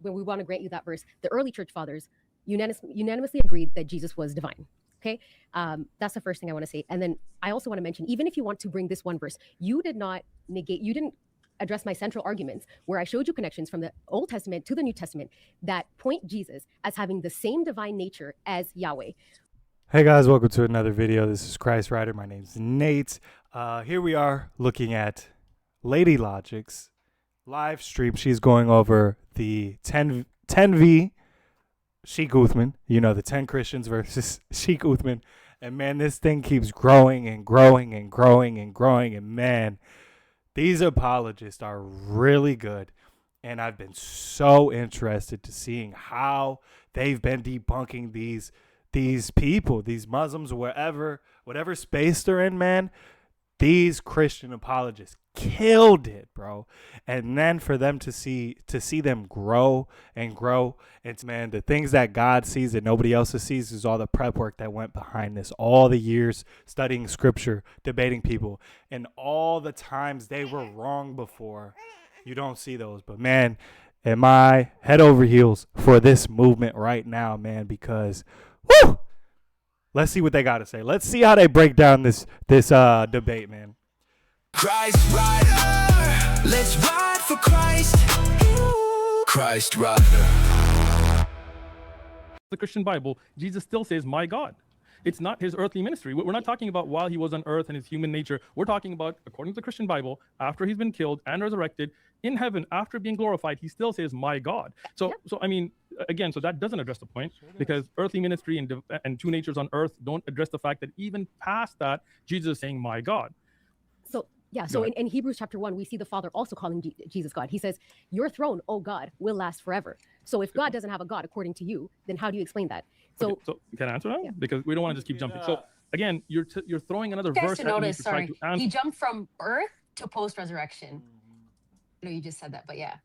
when we want to grant you that verse, the early church fathers unanimously agreed that Jesus was divine. Okay, that's the first thing I want to say. And then I also want to mention, even if you want to bring this one verse, you didn't address my central arguments where I showed you connections from the Old Testament to the New Testament that point Jesus as having the same divine nature as Yahweh. Hey guys, welcome to another video. This is Christ Rider. My name's Nate. Here we are looking at Lady Logic's live stream. She's going over the 10v Sheikh Uthman, the 10 Christians versus Sheikh Uthman. And man, this thing keeps growing and growing and growing and growing. And man, these apologists are really good. And I've been so interested to seeing how they've been debunking these people, these Muslims, whatever space they're in, man. These Christian apologists killed it, bro. And then for them to see them grow and grow, it's, man, the things that God sees that nobody else sees is all the prep work that went behind this, all the years studying scripture, debating people, and all the times they were wrong before. You don't see those, but man, am I head over heels for this movement right now, man, because woo! Let's see what they got to say. Let's see how they break down this debate, man. Christ Rider, let's ride for Christ. Christ Rider. The Christian Bible, Jesus still says, my God. It's not his earthly ministry. We're not talking about while he was on earth and his human nature. We're talking about, according to the Christian Bible, after he's been killed and resurrected in heaven, after being glorified, he still says, my God. So I mean, again, so that doesn't address the point, because earthly ministry and two natures on earth don't address the fact that even past that, Jesus is saying, my God. So in Hebrews chapter 1, we see the Father also calling Jesus God. He says, your throne, O God, will last forever. So if God doesn't have a God according to you, then how do you explain that? So can I answer that? Yeah. Because we don't want to just keep jumping. So again, you're throwing another verse at me to try to answer. He jumped from birth to post-resurrection. I know you just said that, but yeah.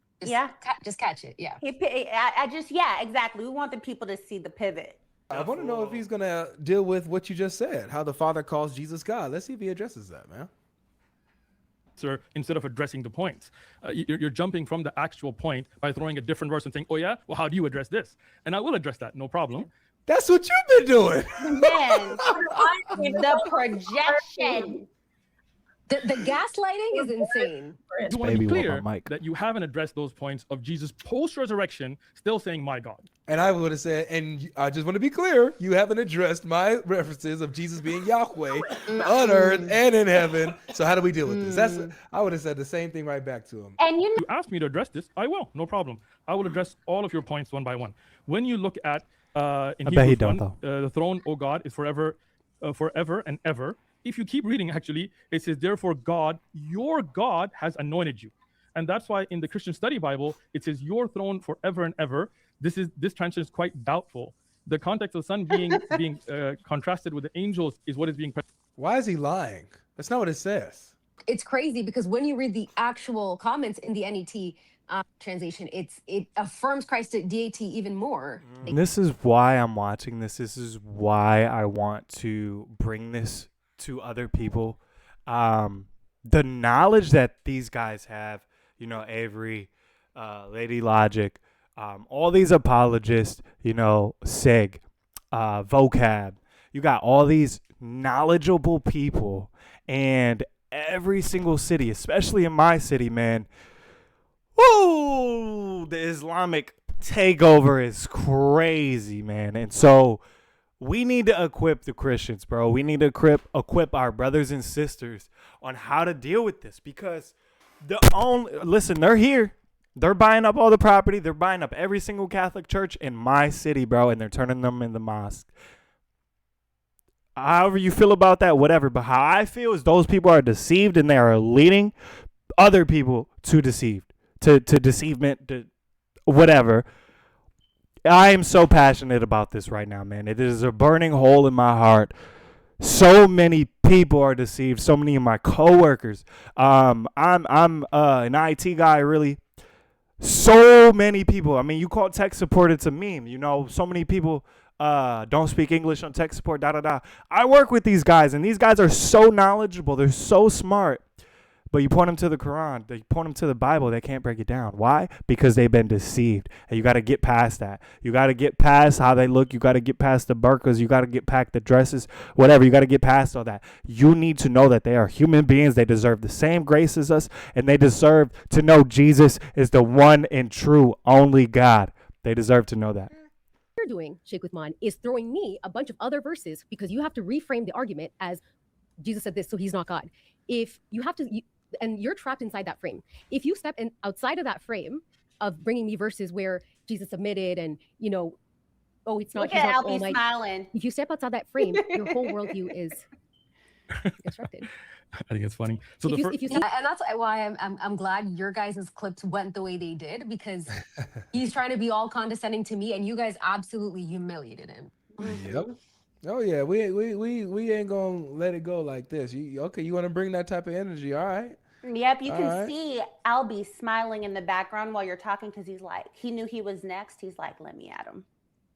Just catch it, yeah. Exactly. We want the people to see the pivot. I want to know if he's going to deal with what you just said, how the Father calls Jesus God. Let's see if he addresses that, man. Sir, instead of addressing the points, you're jumping from the actual point by throwing a different verse and saying, oh yeah, well, how do you address this? And I will address that, no problem. That's what you've been doing. Man, the projection. The gaslighting is insane. You want to be clear that you haven't addressed those points of Jesus post-resurrection still saying, my God. And I would have said, and I just want to be clear, you haven't addressed my references of Jesus being Yahweh on earth and in heaven. So how do we deal with this? I would have said the same thing right back to him. And you asked me to address this, I will, no problem. I will address all of your points one by one. When you look at in Hebrews 1, the throne, O God, is forever and ever. If you keep reading, actually, it says, therefore God, your God has anointed you. And that's why in the Christian Study Bible, it says your throne forever and ever. This translation is quite doubtful. The context of the Son being contrasted with the angels is what is being. Why is he lying? That's not what it says. It's crazy because when you read the actual comments in the NET translation, it affirms Christ's deity even more. And this is why I'm watching this. This is why I want to bring this to other people. The knowledge that these guys have, Avery, Lady Logic, all these apologists, SIG, Vocab, you got all these knowledgeable people, and every single city, especially in my city, man, woo, the Islamic takeover is crazy, man. And so we need to equip the Christians, bro. We need to equip our brothers and sisters on how to deal with this, because they're here. They're buying up all the property. They're buying up every single Catholic church in my city, bro, and they're turning them into mosque. However you feel about that, whatever. But how I feel is those people are deceived, and they are leading other people to deceivement, to whatever. I am so passionate about this right now, man. It is a burning hole in my heart. So many people are deceived. So many of my coworkers. I'm an IT guy, really. So many people. I mean, you call tech support, it's a meme. So many people don't speak English on tech support. I work with these guys, and these guys are so knowledgeable. They're so smart. But you point them to the Quran, they point them to the Bible, they can't break it down. Why? Because they've been deceived. And you got to get past that. You got to get past how they look. You got to get past the burqas. You got to get past the dresses, whatever. You got to get past all that. You need to know that they are human beings. They deserve the same grace as us, and they deserve to know Jesus is the one and true only God. They deserve to know that. You're doing, Sheikh Uthman, is throwing me a bunch of other verses because you have to reframe the argument as Jesus said this, so he's not God. If you have to, and you're trapped inside that frame. If you step in outside of that frame of bringing me verses where Jesus submitted and, you know, oh, it's not. Look at Albie smiling. If you step outside that frame, your whole worldview is constructed. I think it's funny. So and that's why I'm glad your guys' clips went the way they did, because he's trying to be all condescending to me, and you guys absolutely humiliated him. Yep. Oh yeah, we ain't gonna let it go like this. You want to bring that type of energy? All right. Yep, you can see Albie smiling in the background while you're talking, because he's like, he knew he was next. He's like, let me at him.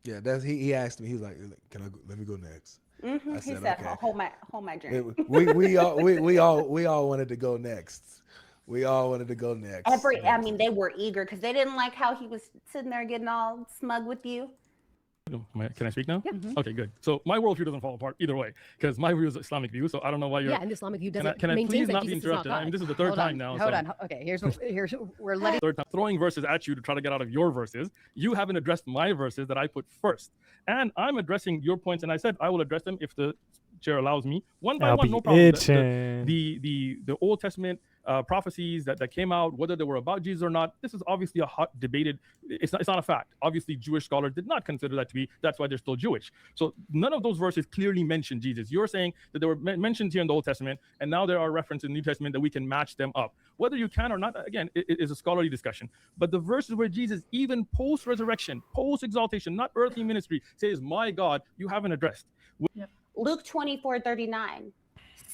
Yeah, that's he asked me. He was like, let me go next. Mm-hmm. He said, okay. hold my drink. We all wanted to go next. We all wanted to go next. I mean, they were eager because they didn't like how he was sitting there getting all smug with you. Can I speak now? Yeah. Mm-hmm. Okay, good. So my worldview doesn't fall apart either way, because my view is Islamic view. So I don't know why you're. Yeah, and the Islamic view doesn't. Can I please not be interrupted? I mean, this is the third time now. Hold on. Okay, here's we're letting. Third time throwing verses at you to try to get out of your verses. You haven't addressed my verses that I put first, and I'm addressing your points. And I said I will address them if the chair allows me, one by one, no problem. The Old Testament prophecies that came out, whether they were about Jesus or not, this is obviously a hot debated. It's not a fact. Obviously, Jewish scholars did not consider that to be. That's why they're still Jewish. So none of those verses clearly mention Jesus. You're saying that they were mentioned here in the Old Testament, and now there are references in the New Testament that we can match them up. Whether you can or not, again, it is a scholarly discussion. But the verses where Jesus, even post-resurrection, post-exaltation, not earthly ministry, says, "My God," you haven't addressed. Yep. Luke 24:39.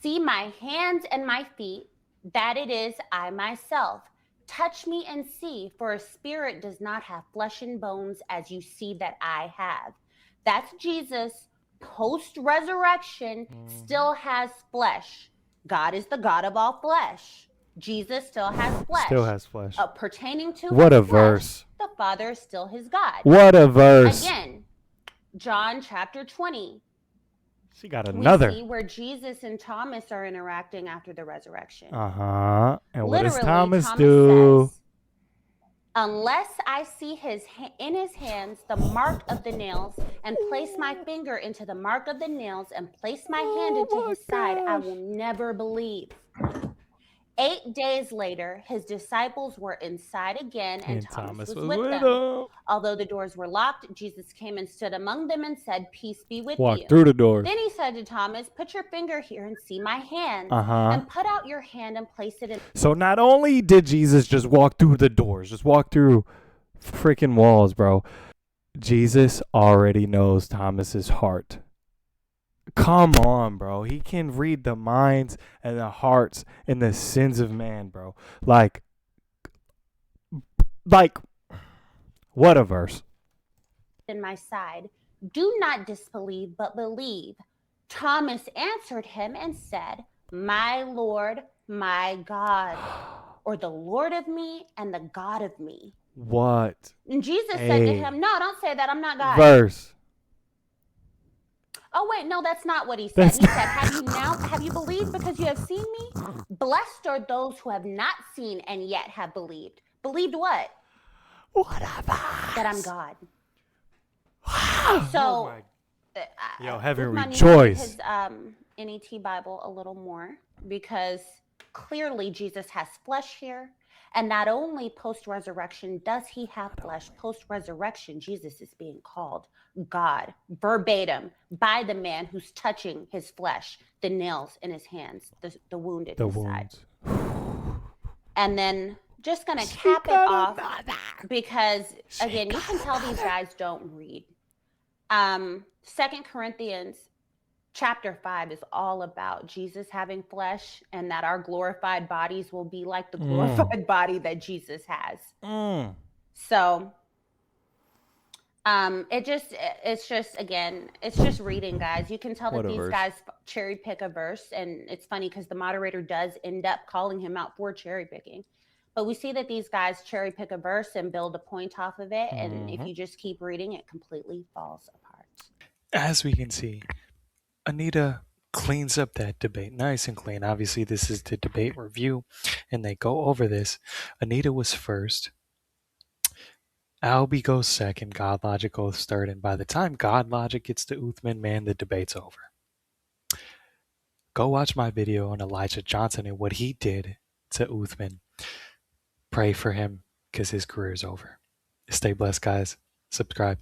See my hands and my feet, that it is I myself. Touch me and see, for a spirit does not have flesh and bones as you see that I have. That's Jesus, post-resurrection, still has flesh. God is the God of all flesh. Jesus still has flesh. Still has flesh. Pertaining to what a flesh, verse. the Father is still his God. What a verse. Again, John chapter 20. She got another. We see where Jesus and Thomas are interacting after the resurrection. And literally, what does Thomas do? Says, unless I see in his hands the mark of the nails, and place my finger into the mark of the nails, and place my hand into his side, I will never believe. 8 days later, his disciples were inside again, and Thomas was with them. Although the doors were locked, Jesus came and stood among them and said, "Peace be with you." Walked through the doors. Then he said to Thomas, "Put your finger here and see my hand, and put out your hand and place it in." So not only did Jesus just walk through the doors, just walk through freaking walls, bro. Jesus already knows Thomas's heart. Come on, bro. He can read the minds and the hearts and the sins of man, bro. Like, what a verse. In my side, do not disbelieve, but believe. Thomas answered him and said, "My Lord, my God," or the Lord of me and the God of me. What? And Jesus said to him, "No, don't say that. I'm not God." Verse. Oh, wait, no, that's not what he said. He said, have you believed because you have seen me? Blessed are those who have not seen and yet have believed. Believed what? What a verse. That I'm God. Wow. So, yo, heaven rejoice. His NET Bible a little more, because clearly Jesus has flesh here. And not only post-resurrection does he have flesh, post-resurrection, Jesus is being called God, verbatim, by the man who's touching his flesh, the nails in his hands, the wound in his side. And then just going to cap it off, because, again, you can tell these guys don't read. 2 Corinthians chapter 5 is all about Jesus having flesh, and that our glorified bodies will be like the glorified body that Jesus has. So It's just again, it's just reading, guys. You can tell that What a these verse. guys cherry pick a verse, and it's funny because the moderator does end up calling him out for cherry picking. But we see that these guys cherry pick a verse and build a point off of it, and if you just keep reading, it completely falls apart. As we can see, Anita cleans up that debate nice and clean. Obviously, this is the debate review, and they go over this. Anita was first. Albie goes second. God Logic goes third. And by the time God Logic gets to Uthman, man, the debate's over. Go watch my video on Elijah Johnson and what he did to Uthman. Pray for him because his career is over. Stay blessed, guys. Subscribe.